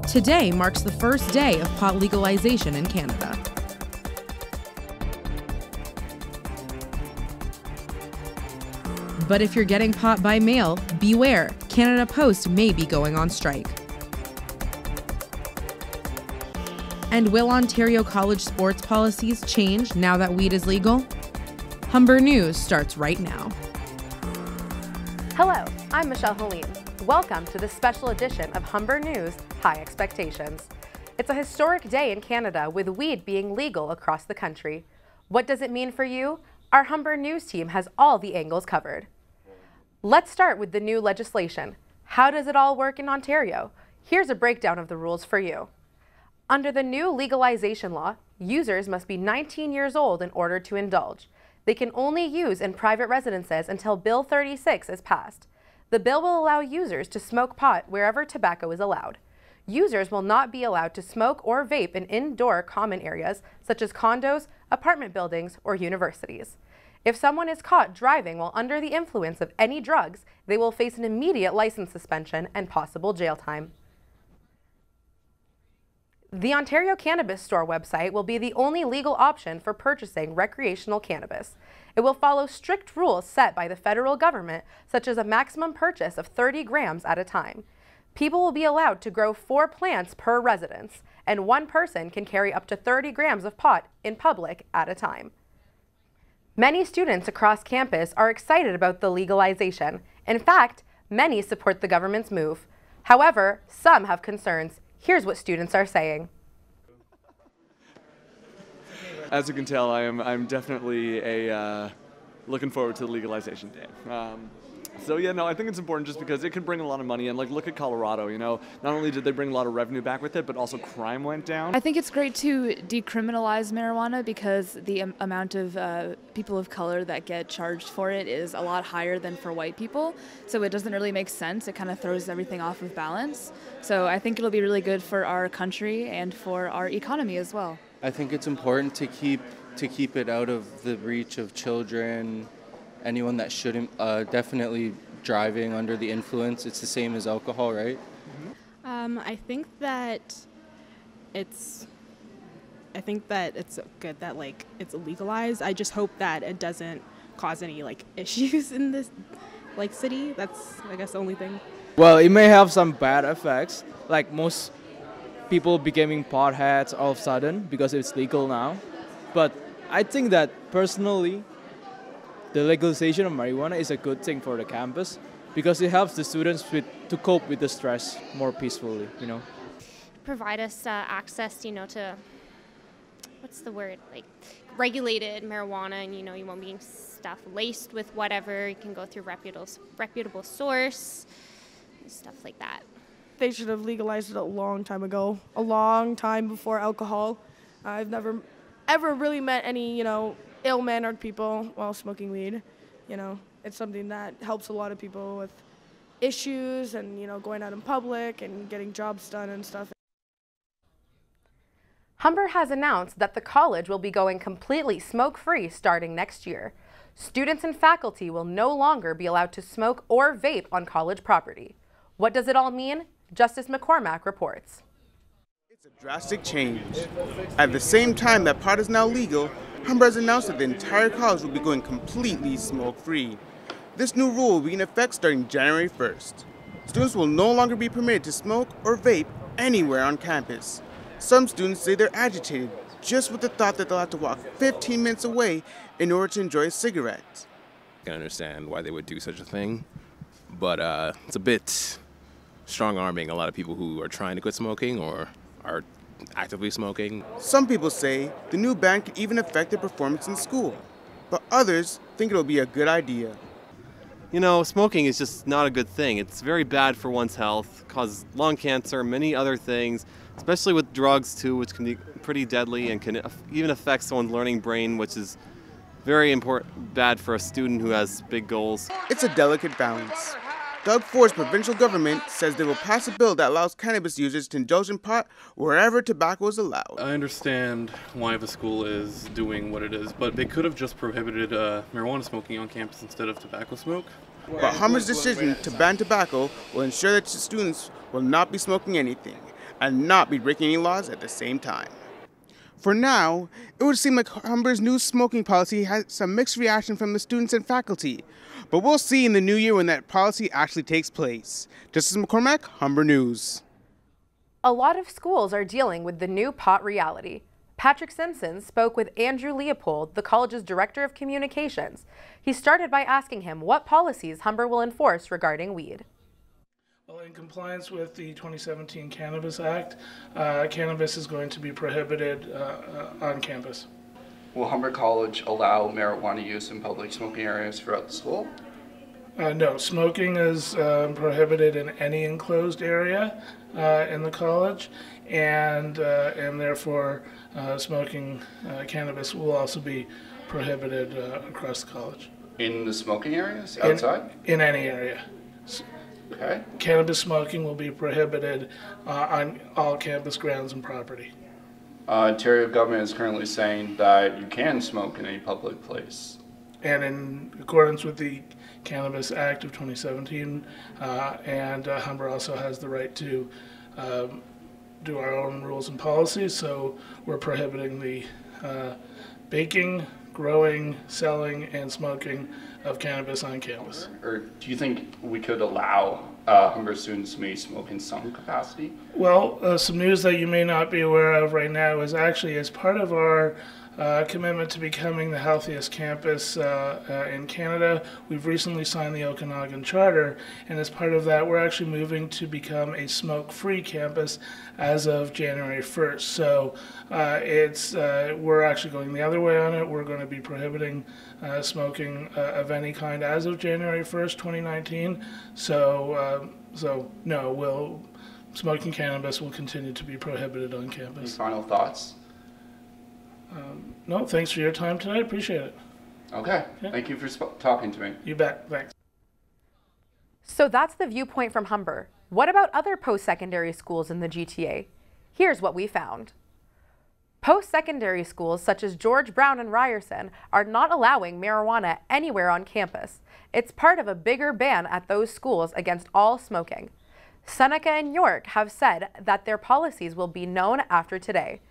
Today marks the first day of pot legalization in Canada. But if you're getting pot by mail, beware, Canada Post may be going on strike. And will Ontario college sports policies change now that weed is legal? Humber News starts right now. Hello, I'm Michelle Helene. Welcome to this special edition of Humber News High Expectations. It's a historic day in Canada with weed being legal across the country. What does it mean for you? Our Humber News team has all the angles covered. Let's start with the new legislation. How does it all work in Ontario? Here's a breakdown of the rules for you. Under the new legalization law, users must be 19 years old in order to indulge. They can only use in private residences until Bill 36 is passed. The bill will allow users to smoke pot wherever tobacco is allowed. Users will not be allowed to smoke or vape in indoor common areas such as condos, apartment buildings, or universities. If someone is caught driving while under the influence of any drugs, they will face an immediate license suspension and possible jail time. The Ontario Cannabis Store website will be the only legal option for purchasing recreational cannabis. It will follow strict rules set by the federal government, such as a maximum purchase of 30 grams at a time. People will be allowed to grow 4 plants per residence, and one person can carry up to 30 grams of pot in public at a time. Many students across campus are excited about the legalization. In fact, many support the government's move. However, some have concerns. Here's what students are saying. As you can tell, I'm definitely looking forward to the legalization day. I think it's important just because it can bring a lot of money in. Like, look at Colorado, not only did they bring a lot of revenue back with it, but also crime went down. I think it's great to decriminalize marijuana because the amount of people of color that get charged for it is a lot higher than for white people. So it doesn't really make sense. It kind of throws everything off of balance. So I think it'll be really good for our country and for our economy as well. I think it's important to keep it out of the reach of children, anyone that shouldn't, definitely driving under the influence. It's the same as alcohol, right? I think that it's good that it's legalized. I just hope that it doesn't cause any issues in this city. That's I guess the only thing. Well, it may have some bad effects, like most people becoming potheads all of a sudden because it's legal now. But I think that personally, the legalization of marijuana is a good thing for the campus because it helps the students to cope with the stress more peacefully, Provide us access, to, regulated marijuana, and, you won't be stuff laced with whatever. You can go through reputable source, and stuff like that. They should have legalized it a long time ago, a long time before alcohol. I've never ever really met any, ill-mannered people while smoking weed. It's something that helps a lot of people with issues and, going out in public and getting jobs done and stuff. Humber has announced that the college will be going completely smoke-free starting next year. Students and faculty will no longer be allowed to smoke or vape on college property. What does it all mean? Justice McCormack reports. It's a drastic change. At the same time that pot is now legal, Humber has announced that the entire college will be going completely smoke-free. This new rule will be in effect starting January 1st. Students will no longer be permitted to smoke or vape anywhere on campus. Some students say they're agitated just with the thought that they'll have to walk 15 minutes away in order to enjoy a cigarette. I can understand why they would do such a thing, but it's a bit strong-arming a lot of people who are trying to quit smoking or are actively smoking. Some people say the new ban could even affect their performance in school, but others think it'll be a good idea. Smoking is just not a good thing. It's very bad for one's health, causes lung cancer, many other things, especially with drugs too, which can be pretty deadly and can even affect someone's learning brain, which is very bad for a student who has big goals. It's a delicate balance. Doug Ford's provincial government says they will pass a bill that allows cannabis users to indulge in pot wherever tobacco is allowed. I understand why the school is doing what it is, but they could have just prohibited marijuana smoking on campus instead of tobacco smoke. But Humber's decision to ban tobacco will ensure that students will not be smoking anything. and not be breaking any laws at the same time. For now, it would seem like Humber's new smoking policy has some mixed reaction from the students and faculty, but we'll see in the new year when that policy actually takes place. Justice McCormack, Humber News. A lot of schools are dealing with the new pot reality. Patrick Simpson spoke with Andrew Leopold, the college's director of communications. He started by asking him what policies Humber will enforce regarding weed. Well, in compliance with the 2017 Cannabis Act, cannabis is going to be prohibited on campus. Will Humber College allow marijuana use in public smoking areas throughout the school? No, smoking is prohibited in any enclosed area in the college, and therefore smoking cannabis will also be prohibited across the college. In the smoking areas, outside? In any area. Okay. Cannabis smoking will be prohibited on all campus grounds and property. Ontario government is currently saying that you can smoke in any public place. And in accordance with the Cannabis Act of 2017, and Humber also has the right to do our own rules and policies, so we're prohibiting the baking, growing, selling, and smoking of cannabis on campus. Or do you think we could allow Humber students to maybe smoke in some capacity? Well, some news that you may not be aware of right now is actually as part of our commitment to becoming the healthiest campus in Canada, we've recently signed the Okanagan Charter, and as part of that, we're actually moving to become a smoke-free campus as of January 1st. So we're actually going the other way on it. We're going to be prohibiting smoking of any kind as of January 1st, 2019. So no, smoking cannabis will continue to be prohibited on campus. Any final thoughts? No, thanks for your time tonight. Appreciate it. Okay. Yeah. Thank you for talking to me. You bet. Thanks. So that's the viewpoint from Humber. What about other post-secondary schools in the GTA? Here's what we found. Post-secondary schools such as George Brown and Ryerson are not allowing marijuana anywhere on campus. It's part of a bigger ban at those schools against all smoking. Seneca and York have said that their policies will be known after today.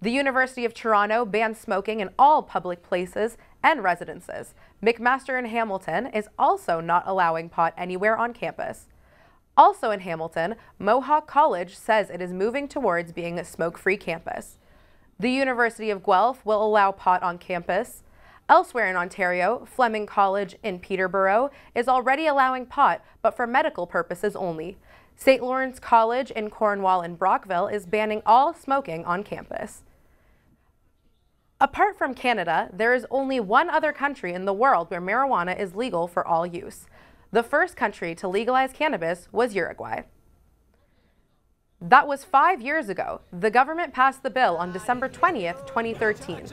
The University of Toronto bans smoking in all public places and residences. McMaster in Hamilton is also not allowing pot anywhere on campus. Also in Hamilton, Mohawk College says it is moving towards being a smoke-free campus. The University of Guelph will allow pot on campus. Elsewhere in Ontario, Fleming College in Peterborough is already allowing pot, but for medical purposes only. St. Lawrence College in Cornwall and Brockville is banning all smoking on campus. Apart from Canada, there is only one other country in the world where marijuana is legal for all use. The first country to legalize cannabis was Uruguay. That was 5 years ago. The government passed the bill on December 20th, 2013.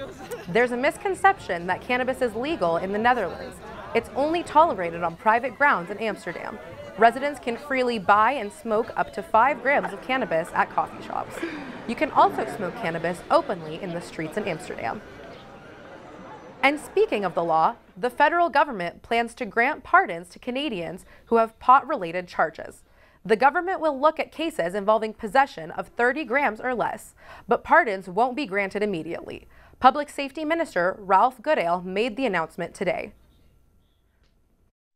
There's a misconception that cannabis is legal in the Netherlands. It's only tolerated on private grounds in Amsterdam. Residents can freely buy and smoke up to 5 grams of cannabis at coffee shops. You can also smoke cannabis openly in the streets in Amsterdam. And speaking of the law, the federal government plans to grant pardons to Canadians who have pot-related charges. The government will look at cases involving possession of 30 grams or less, but pardons won't be granted immediately. Public Safety Minister Ralph Goodale made the announcement today.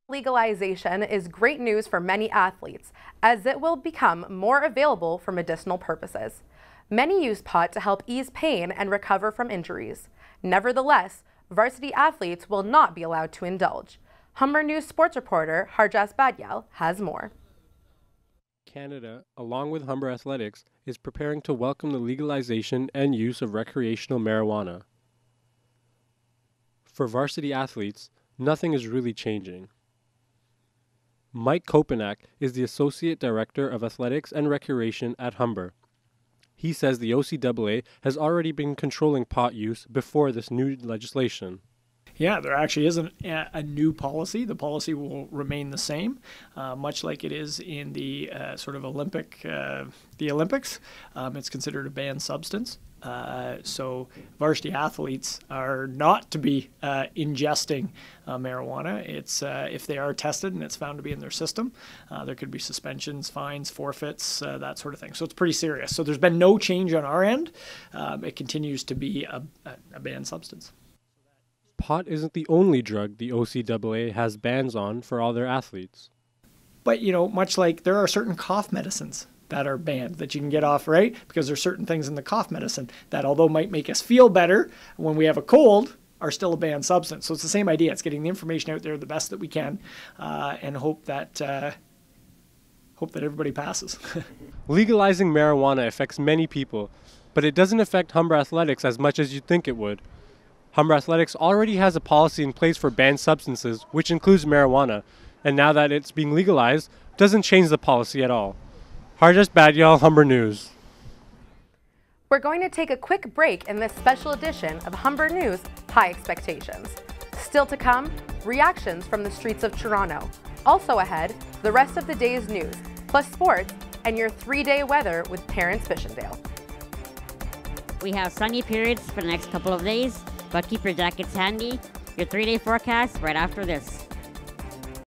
Legalization is great news for many athletes, as it will become more available for medicinal purposes. Many use pot to help ease pain and recover from injuries. Nevertheless, varsity athletes will not be allowed to indulge. Humber News sports reporter Harjas Badyal has more. Canada, along with Humber Athletics, is preparing to welcome the legalization and use of recreational marijuana. For varsity athletes, nothing is really changing. Mike Kopanak is the Associate Director of Athletics and Recreation at Humber. He says the OCAA has already been controlling pot use before this new legislation. Yeah, there actually isn't a new policy. The policy will remain the same, much like it is in the sort of the Olympics. It's considered a banned substance. So varsity athletes are not to be ingesting marijuana. It's if they are tested and it's found to be in their system, there could be suspensions, fines, forfeits, that sort of thing. So it's pretty serious. So there's been no change on our end. It continues to be a banned substance. Pot isn't the only drug the OCAA has bans on for all their athletes. But, you know, much like there are certain cough medicines that are banned that you can get off, right? Because there's certain things in the cough medicine that, although might make us feel better when we have a cold, are still a banned substance. So it's the same idea. It's getting the information out there the best that we can, and hope that everybody passes. Legalizing marijuana affects many people, but it doesn't affect Humber Athletics as much as you'd think it would. Humber Athletics already has a policy in place for banned substances, which includes marijuana, and now that it's being legalized, doesn't change the policy at all. Harjas Badyal, Humber News. We're going to take a quick break in this special edition of Humber News High Expectations. Still to come, reactions from the streets of Toronto. Also ahead, the rest of the day's news, plus sports, and your 3-day weather with Parents Fishindale. We have sunny periods for the next couple of days, but keep your jackets handy. Your 3-day forecast right after this.